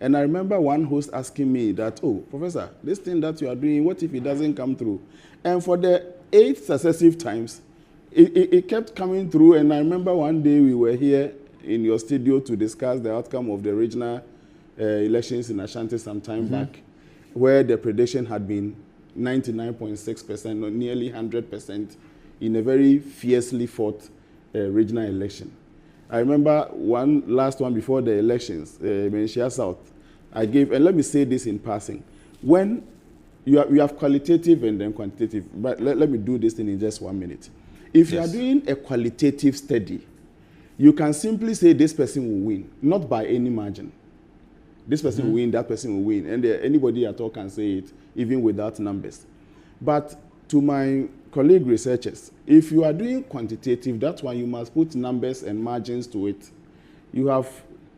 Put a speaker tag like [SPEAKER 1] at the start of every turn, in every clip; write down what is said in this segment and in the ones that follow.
[SPEAKER 1] And I remember one host asking me that, oh, Professor, this thing that you are doing, what if it doesn't come through? And for the 8 successive times, it kept coming through. And I remember one day we were here in your studio to discuss the outcome of the regional elections in Ashanti some time back, where the prediction had been 99.6% or nearly 100% in a very fiercely fought regional election. I remember one last one before the elections, Menchia South. I gave, and let me say this in passing, when you have qualitative and then quantitative, but let me do this thing in just 1 minute. If you are doing a qualitative study, you can simply say this person will win, not by any margin. This person will win, that person will win, and anybody at all can say it, even without numbers. But to my colleague researchers, if you are doing quantitative, that's why you must put numbers and margins to it. You have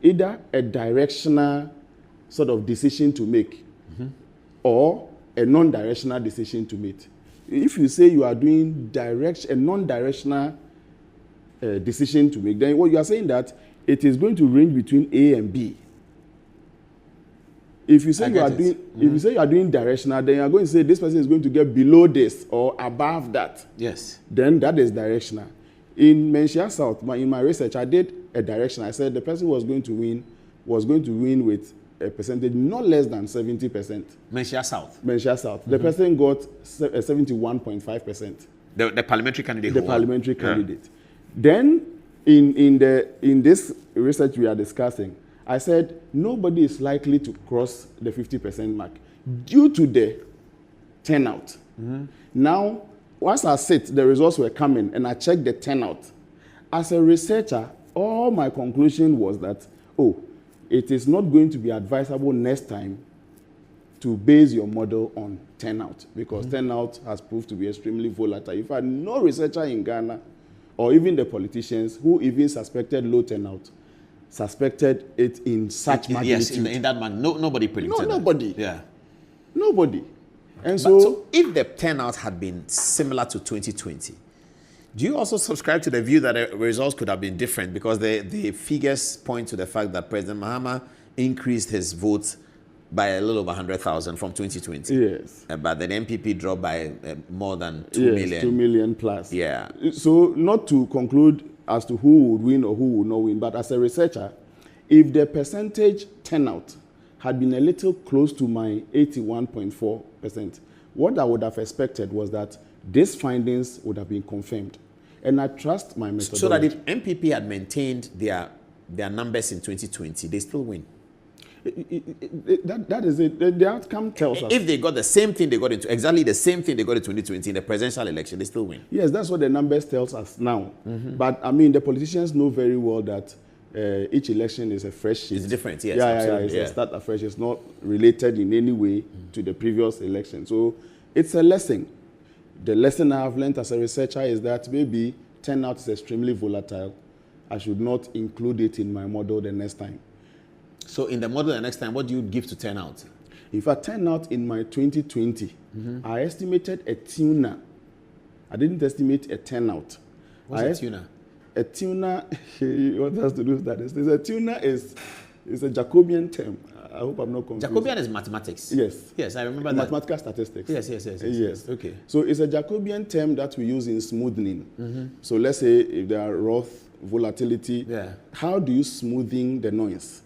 [SPEAKER 1] either a directional sort of decision to make or a non-directional decision to make. If you say you are doing a non-directional decision to make, then what you are saying that it is going to range between A and B. If you say you are doing directional, then you are going to say this person is going to get below this or above that.
[SPEAKER 2] Yes.
[SPEAKER 1] Then that is directional. In Menchia South, in my research, I did a direction. I said the person was going to win with a percentage not less than 70%.
[SPEAKER 2] Menchia South.
[SPEAKER 1] Menchia South. The person got 71.5%.
[SPEAKER 2] The parliamentary candidate.
[SPEAKER 1] The parliamentary candidate. Then in this research we are discussing, I said nobody is likely to cross the 50% mark due to the turnout. Now, once I sit, the results were coming, and I checked the turnout. As a researcher, all my conclusion was that, it is not going to be advisable next time to base your model on turnout, because turnout has proved to be extremely volatile. In fact, no researcher in Ghana, or even the politicians who even suspected low turnout, suspected it in such magnitude.
[SPEAKER 2] Yes, in that man, nobody predicted that.
[SPEAKER 1] Nobody.
[SPEAKER 2] Yeah.
[SPEAKER 1] Nobody. And
[SPEAKER 2] so if the turnout had been similar to 2020, do you also subscribe to the view that the results could have been different? Because the figures point to the fact that President Mahama increased his votes by a little over 100,000 from 2020.
[SPEAKER 1] Yes.
[SPEAKER 2] But the NPP dropped by more than 2 million.
[SPEAKER 1] 2 million plus.
[SPEAKER 2] Yeah.
[SPEAKER 1] So not to conclude as to who would win or who would not win, but as a researcher, if the percentage turnout had been a little close to my 81.4%, what I would have expected was that these findings would have been confirmed. And I trust my methodology.
[SPEAKER 2] So that if MPP had maintained their numbers in 2020, they still win.
[SPEAKER 1] That is it. The outcome tells us.
[SPEAKER 2] If they got the same thing they got into, exactly the same thing they got in 2020 in the presidential election, they still win.
[SPEAKER 1] Yes, that's what the numbers tells us now. But I mean, the politicians know very well that each election is a fresh sheet.
[SPEAKER 2] It's different, yes.
[SPEAKER 1] It's a start afresh. It's not related in any way to the previous election. So it's a lesson. The lesson I have learned as a researcher is that maybe turnout is extremely volatile. I should not include it in my model the next time.
[SPEAKER 2] So in the model the next time, what do you give to turnout?
[SPEAKER 1] If I turn out in my 2020, I estimated a tuner. I didn't estimate a turnout.
[SPEAKER 2] What's a tuner?
[SPEAKER 1] A tuner, what has to do with that? A tuner is a Jacobian term. I hope I'm not confused.
[SPEAKER 2] Jacobian is mathematics.
[SPEAKER 1] Yes.
[SPEAKER 2] Yes, I remember that.
[SPEAKER 1] Mathematical statistics.
[SPEAKER 2] Yes. Okay.
[SPEAKER 1] So it's a Jacobian term that we use in smoothing. So let's say if there are Roth volatility, how do you smoothing the noise?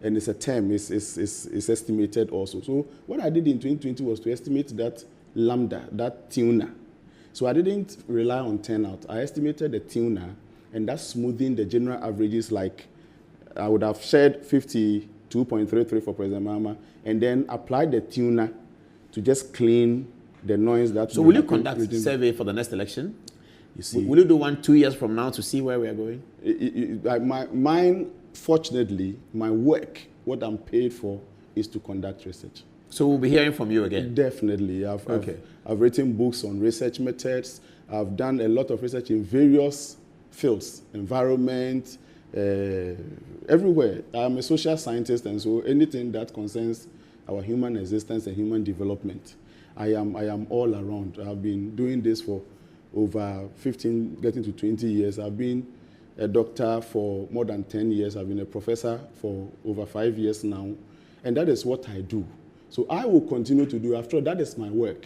[SPEAKER 1] And it's a term, it's estimated also. So what I did in 2020 was to estimate that lambda, that tuner. So I didn't rely on turnout. I estimated the tuner, and that's smoothing the general averages. Like I would have shared 52.33 for President Mahama, and then applied the tuner to just clean the noise that.
[SPEAKER 2] So will you conduct a survey for the next election?
[SPEAKER 1] You see,
[SPEAKER 2] will you do one 2 years from now to see where we are going?
[SPEAKER 1] Mine, fortunately, my work, what I'm paid for, is to conduct research.
[SPEAKER 2] So we'll be hearing from you again?
[SPEAKER 1] Definitely. I've written books on research methods. I've done a lot of research in various fields, environment, everywhere. I'm a social scientist, and so anything that concerns our human existence and human development, I am all around. I've been doing this for over 15, getting to 20 years. I've been a doctor for more than 10 years. I've been a professor for over 5 years now. And that is what I do. So I will continue to do. After all, that is my work.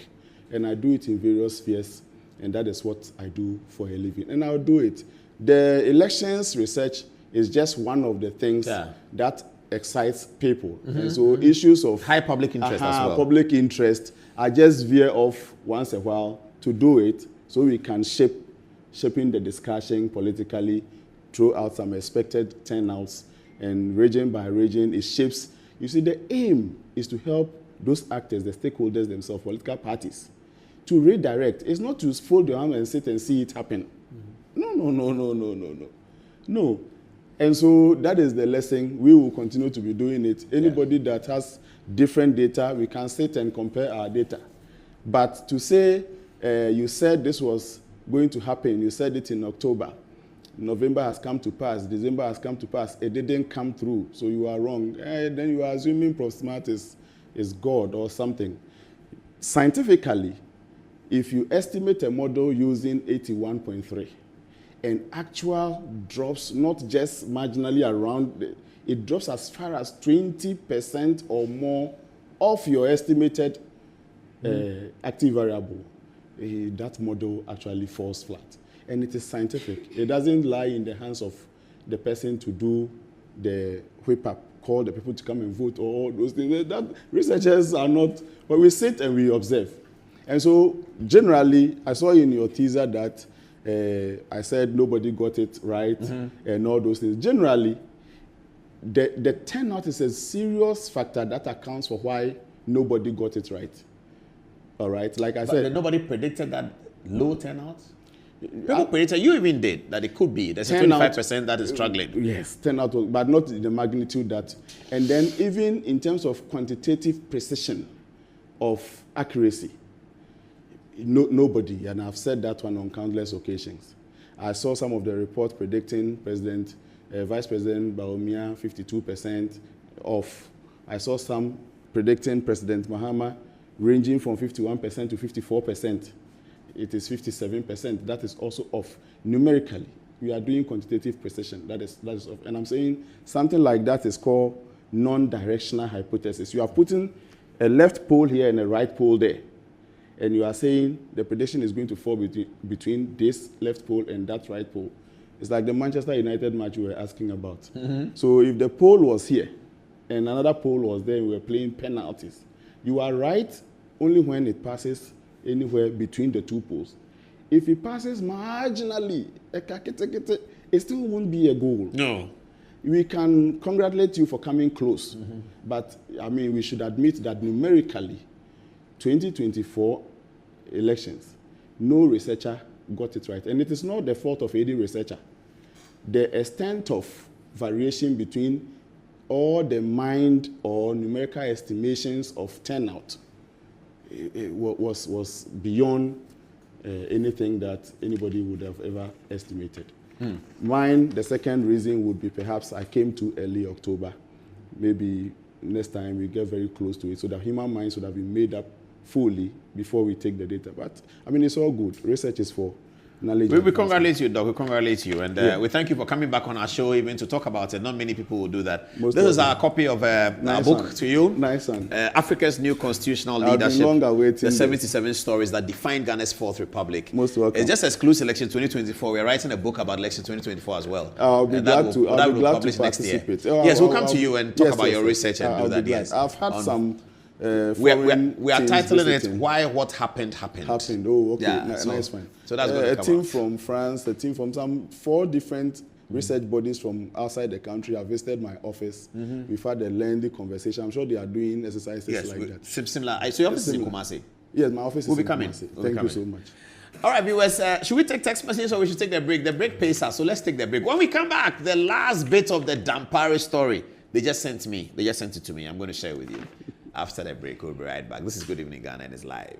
[SPEAKER 1] And I do it in various spheres. And that is what I do for a living. And I'll do it. The elections research is just one of the things that excites people. And so issues of
[SPEAKER 2] high public interest as well.
[SPEAKER 1] Public interest, I just veer off once a while to do it so we can shaping the discussion politically, throw out some expected turnouts, and region by region, it shapes. You see, the aim is to help those actors, the stakeholders themselves, political parties, to redirect. It's not to fold your arm and sit and see it happen. No. And so that is the lesson. We will continue to be doing it. Anybody that has different data, we can sit and compare our data. But to say, you said this was going to happen, you said it in October, November has come to pass, December has come to pass, it didn't come through, so you are wrong. Then you are assuming Prof. Smart is God or something. Scientifically, if you estimate a model using 81.3, and actual drops not just marginally around, it drops as far as 20% or more of your estimated active variable, that model actually falls flat. And it is scientific. It doesn't lie in the hands of the person to do the whip up, call the people to come and vote, or all those things. That researchers are not, but we sit and we observe. And so generally, I saw in your teaser that I said nobody got it right and all those things. Generally, the turnout is a serious factor that accounts for why nobody got it right. All right, like I said.
[SPEAKER 2] Nobody predicted that low turnout? People predicted, you even did, that it could be. There's a 25% that is struggling.
[SPEAKER 1] Yes, turnout, but not in the magnitude that. And then even in terms of quantitative precision of accuracy, nobody, and I've said that one on countless occasions. I saw some of the reports predicting Vice President Bawumia 52% off. I saw some predicting President Mahama ranging from 51% to 54%. It is 57%. That is also off. Numerically, we are doing quantitative precision. That is off. And I'm saying something like that is called non-directional hypothesis. You are putting a left pole here and a right pole there. And you are saying the prediction is going to fall between this left pole and that right pole. It's like the Manchester United match we were asking about. So if the pole was here and another pole was there, we were playing penalties. You are right only when it passes anywhere between the two poles. If it passes marginally, it still won't be a goal.
[SPEAKER 2] No.
[SPEAKER 1] We can congratulate you for coming close. But, I mean, we should admit that numerically, 2024 elections, no researcher got it right. And it is not the fault of any researcher. The extent of variation between all the mined or numerical estimations of turnout was beyond anything that anybody would have ever estimated. Mine, the second reason would be perhaps I came too early October. Maybe next time we get very close to it so that human minds would have been made up fully before we take the data. But, I mean, it's all good. Research is for knowledge.
[SPEAKER 2] We congratulate you, Doc. We congratulate you. And we thank you for coming back on our show even to talk about it. Not many people will do that. This is our copy of our book to you.
[SPEAKER 1] Nice one.
[SPEAKER 2] Africa's New Constitutional Leadership. The 77 Stories That Defined Ghana's Fourth Republic.
[SPEAKER 1] Most welcome.
[SPEAKER 2] It's just exclusive election 2024. We're writing a book about election 2024 as well.
[SPEAKER 1] I'll be glad to
[SPEAKER 2] participate next year. Yes, we'll come to you and talk about your research and do that. Yes.
[SPEAKER 1] I've had some...
[SPEAKER 2] we are titling it "Why What Happened Happened."
[SPEAKER 1] Oh, okay, yeah, nice one.
[SPEAKER 2] So that's
[SPEAKER 1] a team from France, a team from some 4 different research bodies from outside the country have visited my office. We've had a lengthy conversation. I'm sure they are doing exercises like that.
[SPEAKER 2] Similar. So your office is in Kumasi?
[SPEAKER 1] Yes, my office is in
[SPEAKER 2] Kumasi.
[SPEAKER 1] Thank you so much.
[SPEAKER 2] All right, viewers, should we take text messages or we should take the break? The break pays us, so let's take the break. When we come back, the last bit of the Dampare story, they just sent it to me. I'm going to share it with you. After the break, we'll be right back. This is Good Evening Ghana and it's live.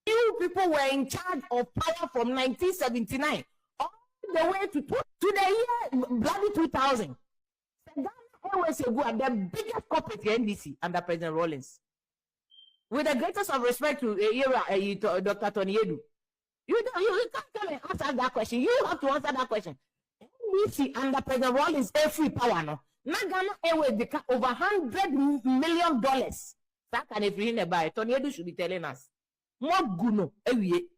[SPEAKER 3] You people were in charge of power from 1979. the way to the year bloody 2000. Ghana Airways the biggest corporate NDC under President Rawlings. With the greatest of respect to Dr. Tony Edu. You can't come and answer that question. You have to answer that question. NDC under President Rawlings free power no. Now Ghana Airways they over $100 million. That can if you buy Tony Edu should be telling us. More guno ewie.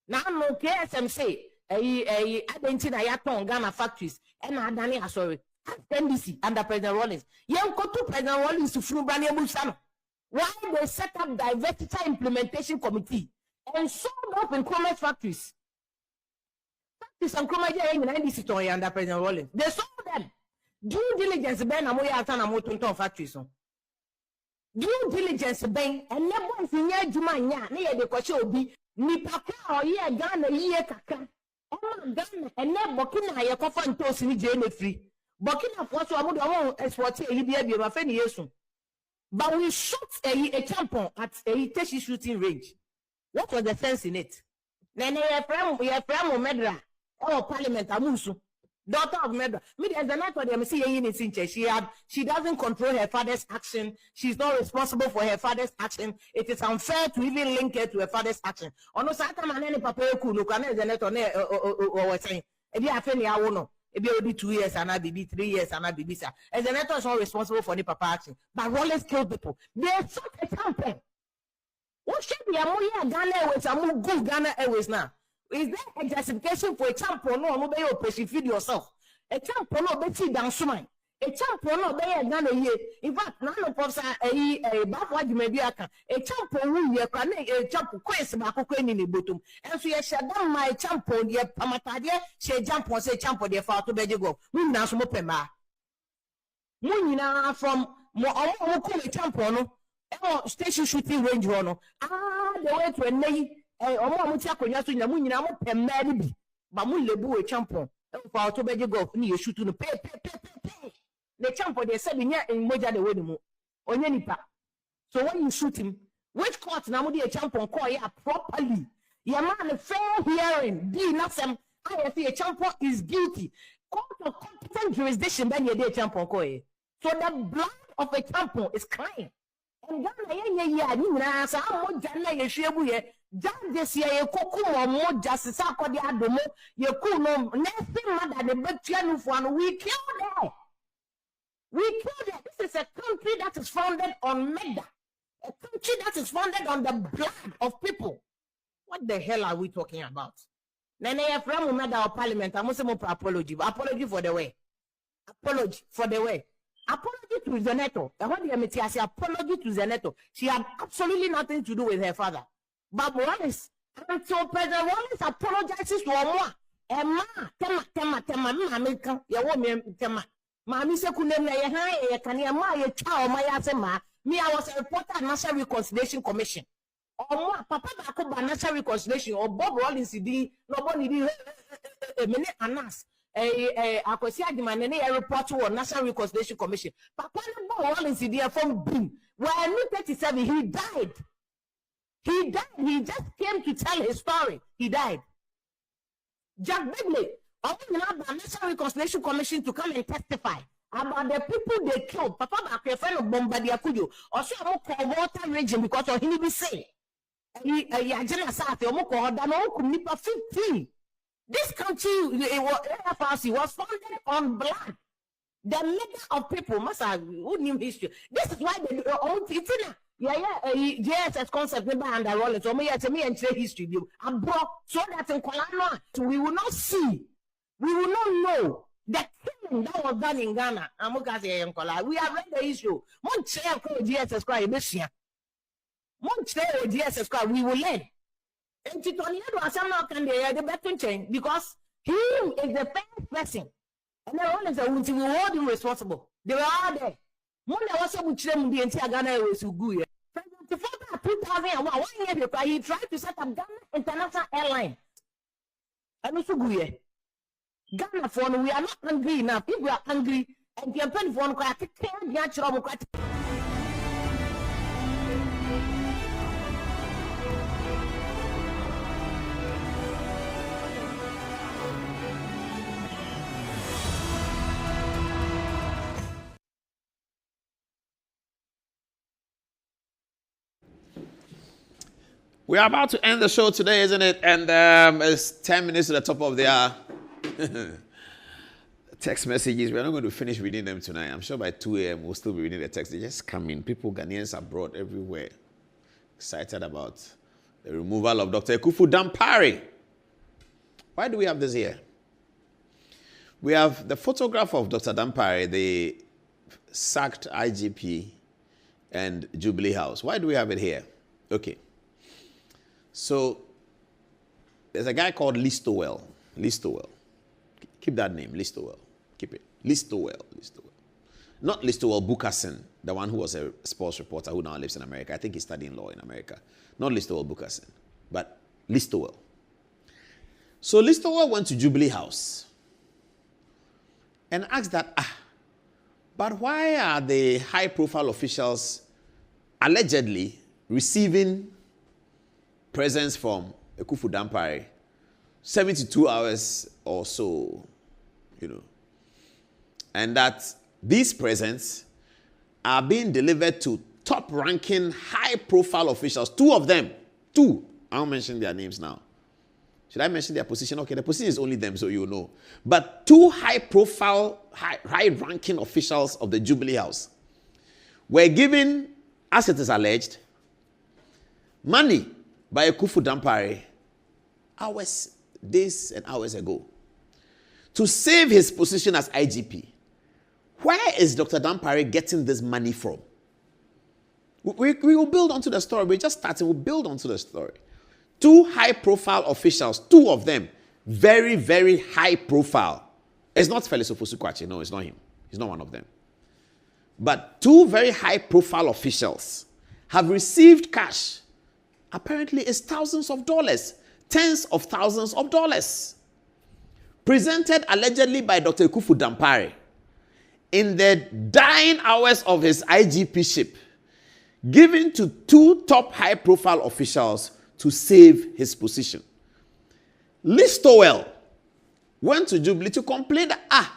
[SPEAKER 3] Now no KSM say Argentina yaton Ghana factories and Adani sorry. NDC under President Rawlings. Yen go to President Rawlings to funu brand Musano. Why they set up diversity implementation committee and sold up in commerce factories. Factories and commerce in NDC to under President Rawlings. They sold them. Due diligence ben amoya atana motonton factories. Due diligence ben and never if you juma nya na ye de kwache obi nipa ka oye Ghana yiye kaka. Ema Ghana and never Burkina ye kofa ntosi ni je free. Burkina Faso amudo export e bia bia ma fe ni yesu. But we shot a tampon at a Teshi shooting range. What was the sense in it? Nene Efrem Medra or Parliament Amusu, daughter of Medra. Me as the night for them see in she doesn't control her father's action. She's not responsible for her father's action. It is unfair to even link her to her father's action. Ono sata manene papa ku no kana the net on or saying. Ebi afeni awono. Maybe only 2 years and I be 3 years and I be sir. As the network is not responsible for the papa action. But Rawlings killed people. They shot a champion. What should be a more Ghana Airways and more good Ghana Airways now? Is there a justification for a champion? No, be you feed yourself. A champion no be feed down suman. A champion no be a Ghana year. In fact, none of us are a backward media. A champion who you can a champion quest back in the bottom. And so you shut down my champion, ye pamatadia, she jump on say champion, dear far to bed you go. We now smoke pemba. Munina from more champion, station shooting range runner. The way to a nay, Mutia in the Munina pemba, but Mun lebu a champion. For to bed you go, near shoot to the pay. The champion they said in Moja the Wedimo or Yenipa. So when you shoot him, which court now would a champion call ya properly? Your man a fair hearing, be nothing. I see a champion is guilty. Court of competent jurisdiction, then you're champion call. So the blood of a champion is crying. And Ghana, so how much Ghana you shabu ye? This year, you cook more justice. I call the Adomo, you could no nothing mother the Betian one. We killed her. We killed it. This is a country that is founded on murder. A country that is founded on the blood of people. What the hell are we talking about? Nene from murder or parliament. I must say more apology. Apology for the way. Apology for the way. Apology to Zeneto. I say apology to Zeneto. She had absolutely nothing to do with her father. But Rawlings, and so President Rawlings apologizes to Omwa. Emma, tema. Mami se kunem na ye han ye kan ye ma ye twa o ma ya se ma me I was a reporter at National Reconciliation Commission o papa ba ko ba National Reconciliation o Bob Rawlings di no boni di mene anas akwasi adima ne ye report to National Reconciliation Commission papa no Bob Rawlings di from bin when 37 he died he just came to tell his story he died. Jack Bigley the National Reconciliation Commission to come and testify about the people they killed. Papa Bakre of Bombardier Kujo. Also, I'm call water region because of him be say. Yajana Sati, Omoko, Dano, Nipa 15. This country, FRC, was founded on blood. The murder of people must have who knew history. This is why they own it. JSS concept never under Rawlings. So me and share history view. So that in Kolano, we will not see. We will not know the killing that was done in Ghana. We have read the issue. GSS cry this year. GSS cry. We will learn. And Titoniado Asama can the better change because he is the first person. And the Rawlings are we hold him responsible. They were all there. Monday also would them the entire Ghana was so good. President 2001, 1 year before he tried to set up Ghana International Airline. And also good. Ghana for we are not angry enough. If we are angry and the campaign for one quite clear,
[SPEAKER 2] We are about to end the show today, isn't it? And it's 10 minutes to the top of the hour. Text messages, we're not going to finish reading them tonight. I'm sure by 2 a.m. we'll still be reading the text. They just come in. People, Ghanaians abroad, everywhere, excited about the removal of Dr. Ekufu Dampare. Why do we have this here? We have the photograph of Dr. Dampare, the sacked IGP, and Jubilee House. Why do we have it here? Okay. So, there's a guy called Listowel. Listowel. Keep that name, Listowel. Keep it. Listowel. Not Listowel Bukasin, the one who was a sports reporter who now lives in America. I think he's studying law in America. Not Listowel Bukasin, but Listowel. So Listowel went to Jubilee House and asked that, but why are the high-profile officials allegedly receiving presents from Ekufu Dampare 72 hours or so, and that these presents are being delivered to top-ranking, high-profile officials, two of them, I won't mention their names now. Should I mention their position? Okay, the position is only them, so you know. But two high-profile, high-ranking officials of the Jubilee House were given, as it is alleged, money by Ekufu Dampare days and hours ago to save his position as IGP. Where is Dr. Dampare getting this money from? We will build onto the story. We just started. We'll build onto the story. Two high-profile officials, two of them, very, very high-profile. It's not Felix Ofosu-Kwakye. No, it's not him. He's not one of them. But two very high-profile officials have received cash. Apparently, it's thousands of dollars, tens of thousands of dollars, presented allegedly by Dr. Ekufu Dampare in the dying hours of his IGP-ship, given to two top high-profile officials to save his position. Listowel went to Jubilee to complain that,